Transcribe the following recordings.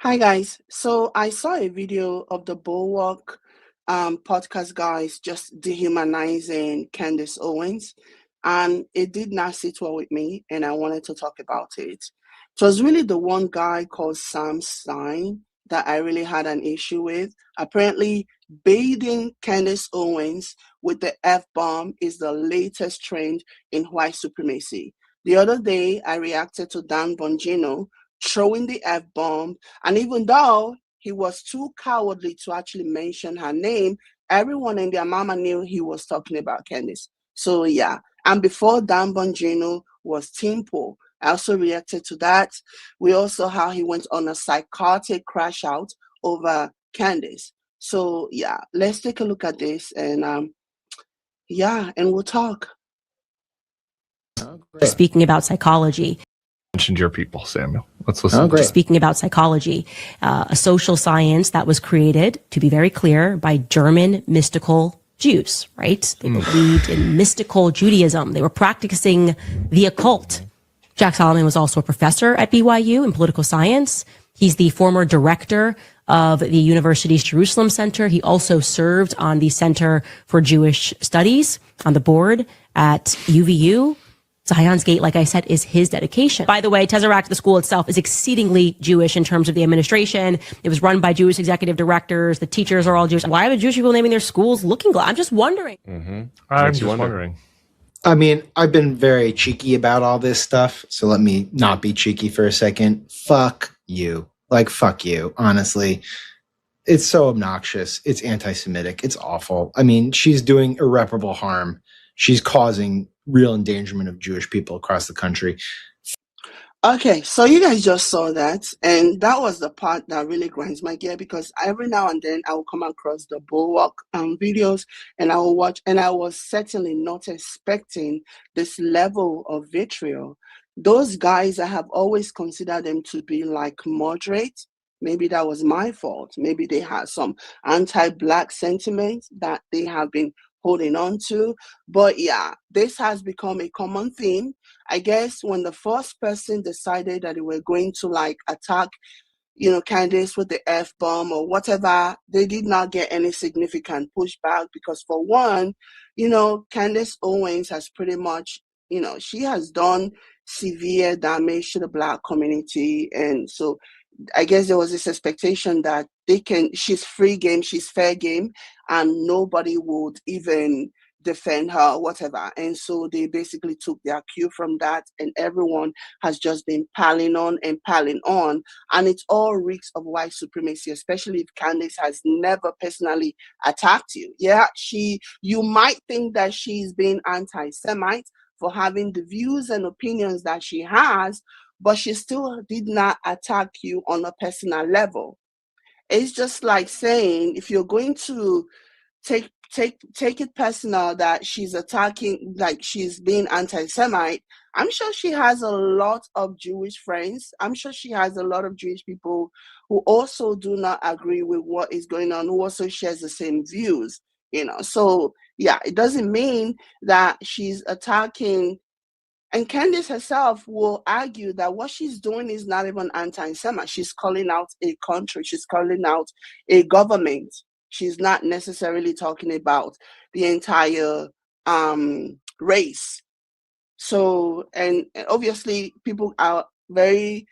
Hi guys. So I saw a video of the Bulwark podcast guys just dehumanizing Candace Owens, and it did not sit well with me, and I wanted to talk about it. It was really the one guy called Sam Stein that I really had an issue with. Apparently, bathing Candace Owens with the F bomb is the latest trend in white supremacy. The other day, I reacted to Dan Bongino throwing the F bomb, and even though he was too cowardly to actually mention her name, everyone and their mama knew he was talking about Candice. So yeah. And before Dan Bongino was Timpo. I also reacted to that. We also how he went on a psychotic crash out over Candice. So yeah, let's take a look at this and yeah, and we'll talk. Speaking about psychology. Mentioned your people, Samuel. Let's listen. Oh, great. Speaking about psychology, a social science that was created, to be very clear, by German mystical Jews, right? They believed in mystical Judaism. They were practicing the occult. Jack Solomon was also a professor at BYU in political science. He's the former director of the university's Jerusalem Center. He also served on the Center for Jewish Studies on the board at UVU. Zion's Gate, like I said, is his dedication. By the way, Tesseract, the school itself, is exceedingly Jewish in terms of the administration. It was run by Jewish executive directors. The teachers are all Jewish. Why are the Jewish people naming their schools Looking Glass? I'm just wondering. I'm just wondering. I mean, I've been very cheeky about all this stuff, so let me not be cheeky for a second. Fuck you. Like, fuck you, honestly. It's so obnoxious. It's anti-Semitic. It's awful. I mean, she's doing irreparable harm. She's causing real endangerment of Jewish people across the country. Okay, so you guys just saw that, and that was the part that really grinds my gear because every now and then I will come across the Bulwark videos and I will watch, and I was certainly not expecting this level of vitriol. Those guys, I have always considered them to be like moderate. Maybe that was my fault. Maybe they had some anti-Black sentiments that they have been holding on to. But yeah, this has become a common theme. I guess when the first person decided that they were going to like attack, Candace with the F bomb or whatever, they did not get any significant pushback because for one, Candace Owens has pretty much, she has done severe damage to the Black community. And so I guess there was this expectation that she's free game, she's fair game, and nobody would even defend her or whatever. And so they basically took their cue from that, and everyone has just been piling on and piling on. And it all reeks of white supremacy, especially if Candace has never personally attacked you. Yeah, you might think that she's being anti-Semite for having the views and opinions that she has, but she still did not attack you on a personal level. It's just like saying if you're going to take it personal that she's attacking, like she's being anti-Semite, I'm sure she has a lot of Jewish friends. I'm sure she has a lot of Jewish people who also do not agree with what is going on, who also shares the same views, So yeah, it doesn't mean that she's attacking. And Candace herself will argue that what she's doing is not even anti-Semite. She's calling out a country. She's calling out a government. She's not necessarily talking about the entire race. So, and obviously people are very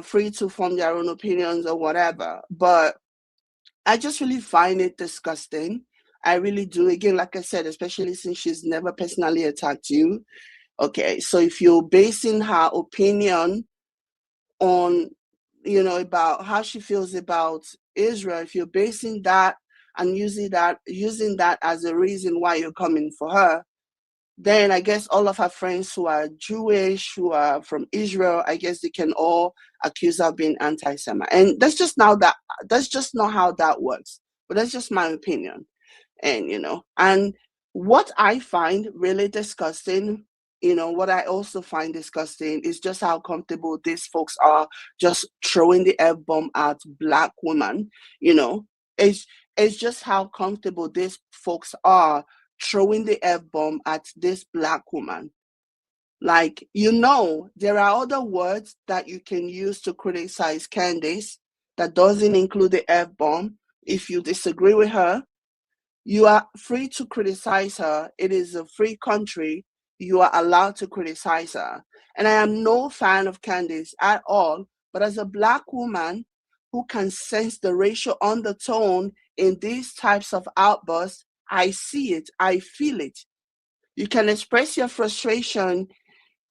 free to form their own opinions or whatever. But I just really find it disgusting. I really do. Again, like I said, especially since she's never personally attacked you. Okay, so if you're basing her opinion on, about how she feels about Israel, if you're basing that and using that as a reason why you're coming for her, then I guess all of her friends who are Jewish, who are from Israel, I guess they can all accuse her of being anti-Semite. And that's just not how that works. But that's just my opinion. And, and what I find really disgusting, what I also find disgusting is just how comfortable these folks are just throwing the F-bomb at Black women, it's just how comfortable these folks are throwing the F-bomb at this Black woman. Like, there are other words that you can use to criticize Candace, that doesn't include the F-bomb. If you disagree with her, you are free to criticize her. It is a free country. You are allowed to criticize her. And I am no fan of Candace at all, but as a Black woman who can sense the racial undertone in these types of outbursts, I see it, I feel it. You can express your frustration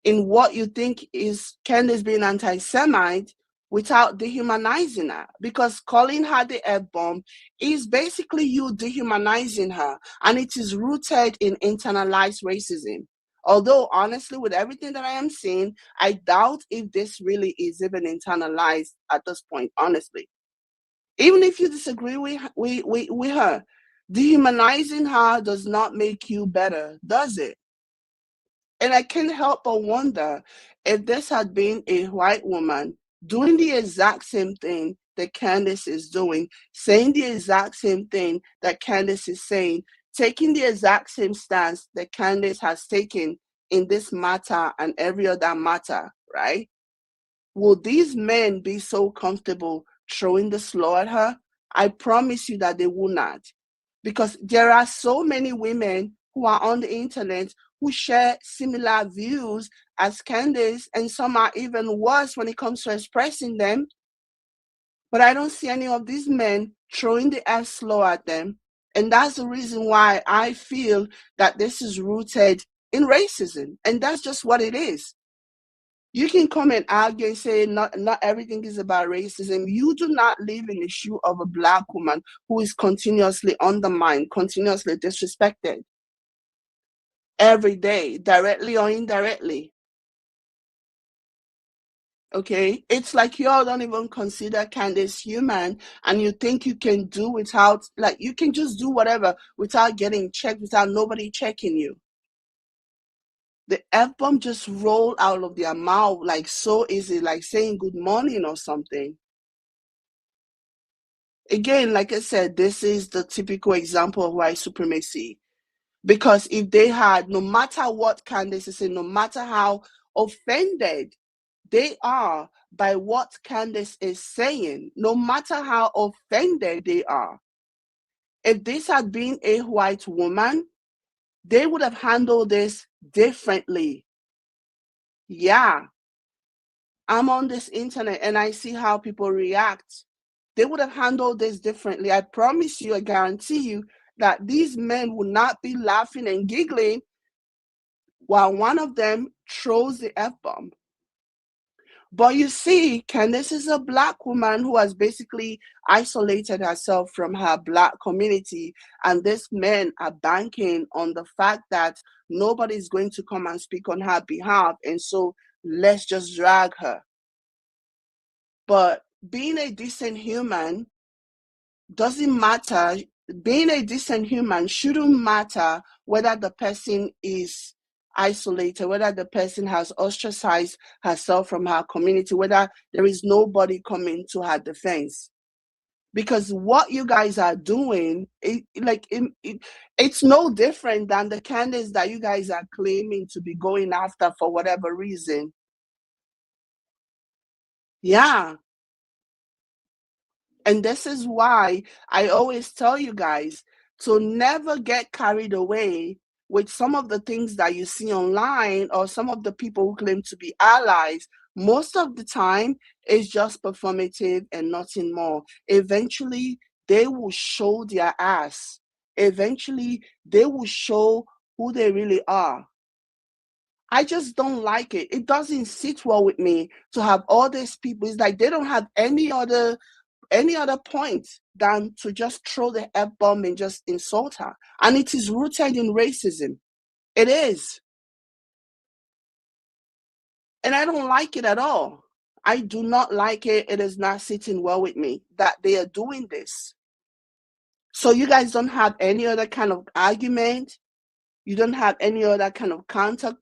in what you think is Candace being anti-Semite without dehumanizing her, because calling her the F-bomb is basically you dehumanizing her, and it is rooted in internalized racism. Although, honestly, with everything that I am seeing, I doubt if this really is even internalized at this point, honestly. Even if you disagree with her, dehumanizing her does not make you better, does it? And I can't help but wonder if this had been a white woman doing the exact same thing that Candace is doing, saying the exact same thing that Candace is saying, taking the exact same stance that Candace has taken in this matter and every other matter, right? Will these men be so comfortable throwing the slaw at her? I promise you that they will not. Because there are so many women who are on the internet who share similar views as Candace, and some are even worse when it comes to expressing them. But I don't see any of these men throwing the F slow at them. And that's the reason why I feel that this is rooted in racism. And that's just what it is. You can come and argue and say not everything is about racism. You do not live in the shoe of a Black woman who is continuously undermined, continuously disrespected every day, directly or indirectly. Okay? It's like y'all don't even consider Candace human, and you think you can do without, like, you can just do whatever without getting checked, without nobody checking you. The F-bomb just rolled out of their mouth like so easy, like saying good morning or something. Again, like I said, this is the typical example of white supremacy. Because if they had, no matter what Candace is saying, no matter how offended they are by what Candace is saying, no matter how offended they are, if this had been a white woman, they would have handled this differently. Yeah, I'm on this internet and I see how people react. They would have handled this differently. I promise you, I guarantee you that these men would not be laughing and giggling while one of them throws the F-bomb. But you see, Candace is a Black woman who has basically isolated herself from her Black community, and these men are banking on the fact that nobody's going to come and speak on her behalf, and so let's just drag her. But being a decent human doesn't matter. Being a decent human shouldn't matter whether the person is isolated, whether the person has ostracized herself from her community, whether there is nobody coming to her defense. Because what you guys are doing, it's no different than the Candace that you guys are claiming to be going after for whatever reason. Yeah. And this is why I always tell you guys to never get carried away with some of the things that you see online or some of the people who claim to be allies. Most of the time, it's just performative and nothing more. Eventually, they will show their ass. Eventually, they will show who they really are. I just don't like it. It doesn't sit well with me to have all these people. It's like they don't have any other point than to just throw the F-bomb and just insult her. And it is rooted in racism. It is. And I don't like it at all. I do not like it. It is not sitting well with me that they are doing this. So you guys don't have any other kind of argument. You don't have any other kind of counter,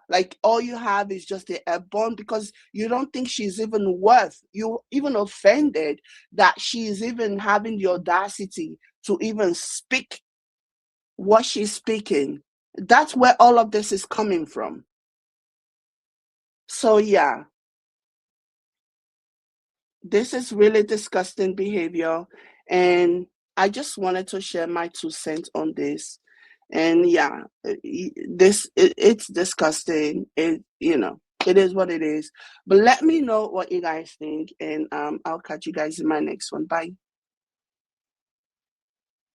like all you have is just the F-bomb because you don't think she's even worth, you even offended that she is even having the audacity to even speak what she's speaking. That's where all of this is coming from. So yeah, this is really disgusting behavior, and I just wanted to share my 2 cents on this. And yeah, it's disgusting. It it is what it is. But let me know what you guys think, and I'll catch you guys in my next one. Bye.